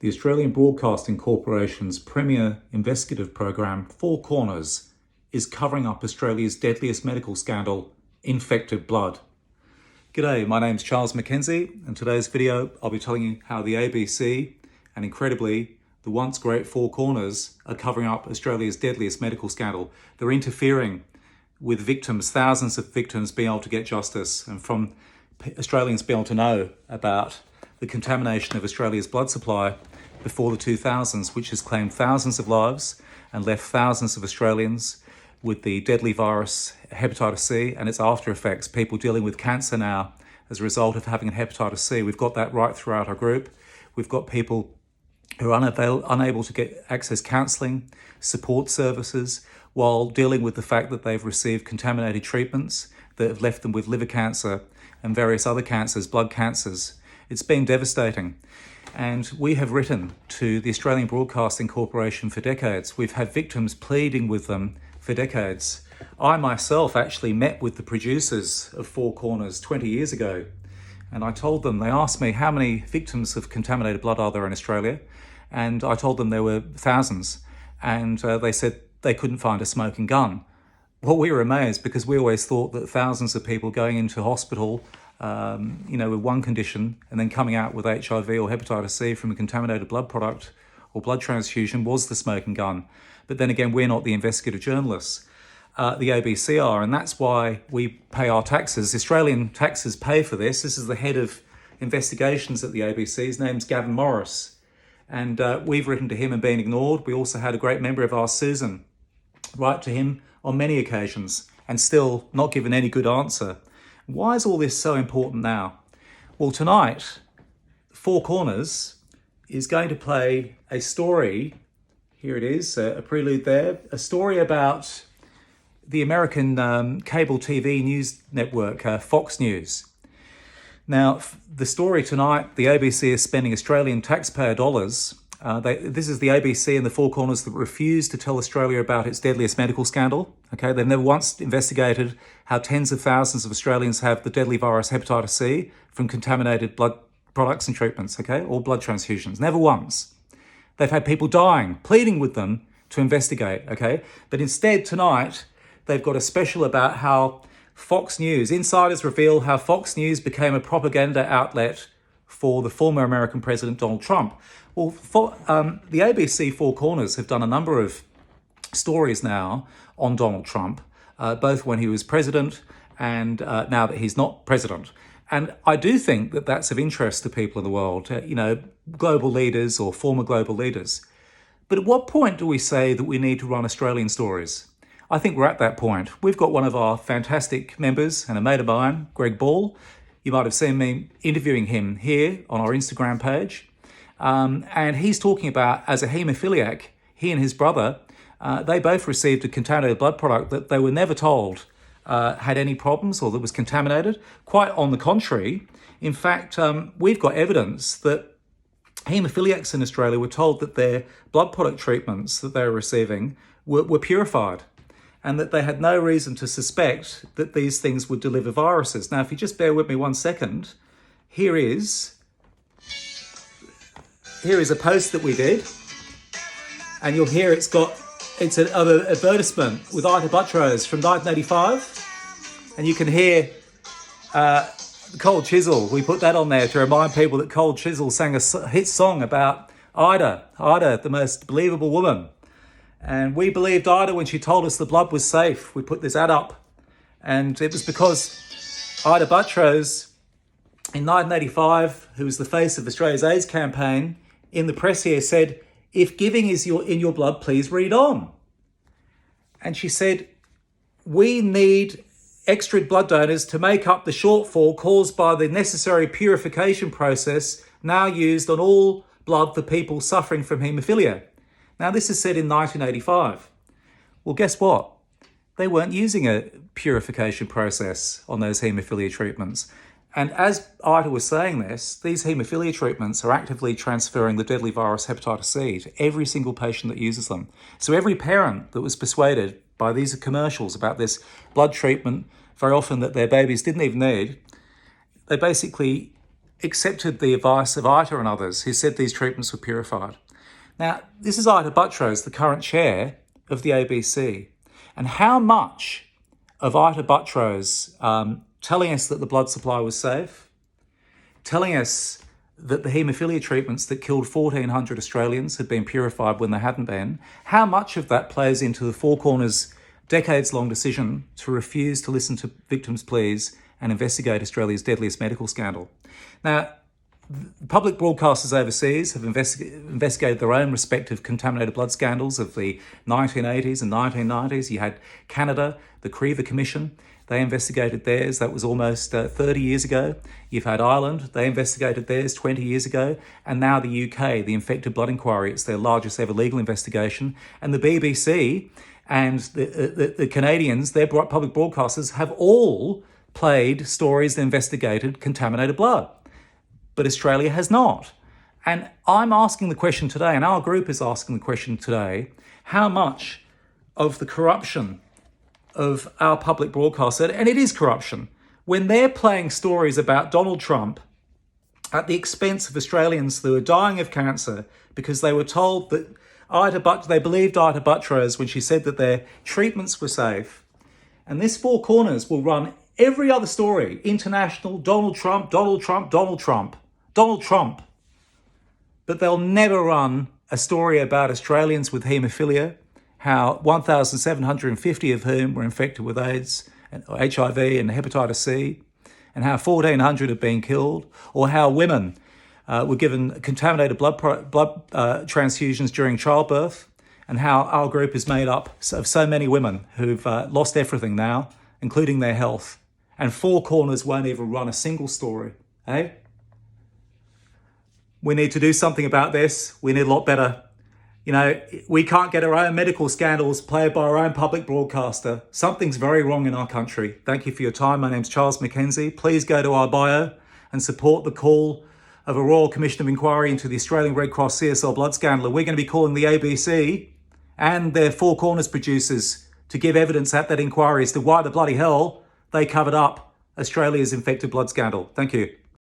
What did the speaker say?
The Australian Broadcasting Corporation's premier investigative program, 4Corners, is covering up Australia's deadliest medical scandal, infected blood. G'day, my name's Charles Mackenzie. In today's video, I'll be telling you how the ABC and, incredibly, the once great 4Corners are covering up Australia's deadliest medical scandal. They're interfering with victims, thousands of victims being able to get justice, and from Australians being able to know about the contamination of Australia's blood supply before the 2000s, which has claimed thousands of lives and left thousands of Australians with the deadly virus hepatitis C and its after effects, people dealing with cancer now as a result of having hepatitis C. We've got that right throughout our group. We've got people who are unable to access counselling, support services, while dealing with the fact that they've received contaminated treatments that have left them with liver cancer and various other cancers, blood cancers. It's been devastating. And we have written to the Australian Broadcasting Corporation for decades. We've had victims pleading with them for decades. I myself actually met with the producers of 4Corners 20 years ago, and I told them, they asked me how many victims of contaminated blood are there in Australia, and I told them there were thousands, and they said they couldn't find a smoking gun. Well, we were amazed because we always thought that thousands of people going into hospital with one condition and then coming out with HIV or hepatitis C from a contaminated blood product or blood transfusion was the smoking gun. But then again, we're not the investigative journalists. The ABC are, and that's why we pay our taxes. Australian taxes pay for this. This is the head of investigations at the ABC. His name's Gavin Morris. And we've written to him and been ignored. We also had a great member of ours, Susan, write to him on many occasions and still not given any good answer. Why is all this so important now? Well, tonight, 4Corners is going to play a story. Here it is, a prelude there. A story about the American cable TV news network, Fox News. Now, the story tonight, the ABC is spending Australian taxpayer dollars. This is the ABC and the 4Corners that refused to tell Australia about its deadliest medical scandal. Okay, they've never once investigated how tens of thousands of Australians have the deadly virus hepatitis C from contaminated blood products and treatments, okay, or blood transfusions. Never once. They've had people dying, pleading with them to investigate, okay? But instead, tonight, they've got a special about how Fox News, insiders reveal how Fox News became a propaganda outlet for the former American President Donald Trump. Well, the ABC 4Corners have done a number of stories now on Donald Trump, both when he was president and now that he's not president. And I do think that that's of interest to people in the world, global leaders or former global leaders. But at what point do we say that we need to run Australian stories? I think we're at that point. We've got one of our fantastic members and a mate of mine, Greg Ball. You might have seen me interviewing him here on our Instagram page. And he's talking about, as a haemophiliac, he and his brother, they both received a contaminated blood product that they were never told had any problems or that was contaminated. Quite on the contrary. In fact, we've got evidence that haemophiliacs in Australia were told that their blood product treatments that they were receiving were purified and that they had no reason to suspect that these things would deliver viruses. Now, if you just bear with me 1 second, here is a post that we did, and you'll hear it's an advertisement with Ida Buttrose from 1985, and you can hear Cold Chisel. We put that on there to remind people that Cold Chisel sang a hit song about Ida, the most believable woman. And we believed Ida when she told us the blood was safe. We put this ad up, and it was because Ida Buttrose, in 1985, who was the face of Australia's AIDS campaign, in the press here said, "If giving is in your blood, please read on." And she said, "We need extra blood donors to make up the shortfall caused by the necessary purification process now used on all blood for people suffering from haemophilia." Now, this is said in 1985. Well, guess what? They weren't using a purification process on those haemophilia treatments. And as Ida was saying this, these haemophilia treatments are actively transferring the deadly virus hepatitis C to every single patient that uses them. So every parent that was persuaded by these commercials about this blood treatment, very often that their babies didn't even need, they basically accepted the advice of Ita and others who said these treatments were purified. Now, this is Ita Buttrose, the current chair of the ABC. And how much of Ita Buttrose telling us that the blood supply was safe, telling us that the haemophilia treatments that killed 1,400 Australians had been purified when they hadn't been, how much of that plays into the 4Corners' decades-long decision to refuse to listen to victims' pleas and investigate Australia's deadliest medical scandal? Now, public broadcasters overseas have investigated their own respective contaminated blood scandals of the 1980s and 1990s. You had Canada, the Crever Commission. They investigated theirs. That was almost 30 years ago. You've had Ireland. They investigated theirs 20 years ago. And now the UK, the Infected Blood Inquiry. It's their largest ever legal investigation. And the BBC and the Canadians, their public broadcasters, have all played stories that investigated contaminated blood. But Australia has not. And I'm asking the question today, and our group is asking the question today, how much of the corruption of our public broadcaster, and it is corruption, when they're playing stories about Donald Trump at the expense of Australians who are dying of cancer because they were told that they believed Ita Buttrose when she said that their treatments were safe. And this 4Corners will run every other story, international, Donald Trump, Donald Trump, Donald Trump, Donald Trump. But they'll never run a story about Australians with haemophilia, how 1,750 of whom were infected with AIDS, or HIV and hepatitis C, and how 1,400 have been killed, or how women were given contaminated blood transfusions during childbirth, and how our group is made up of so many women who've lost everything now, including their health. And 4Corners won't even run a single story, eh? We need to do something about this. We need a lot better. You know, we can't get our own medical scandals played by our own public broadcaster. Something's very wrong in our country. Thank you for your time. My name's Charles McKenzie. Please go to our bio and support the call of a Royal Commission of Inquiry into the Australian Red Cross CSL blood scandal. And we're going to be calling the ABC and their 4Corners producers to give evidence at that inquiry as to why the bloody hell they covered up Australia's infected blood scandal. Thank you.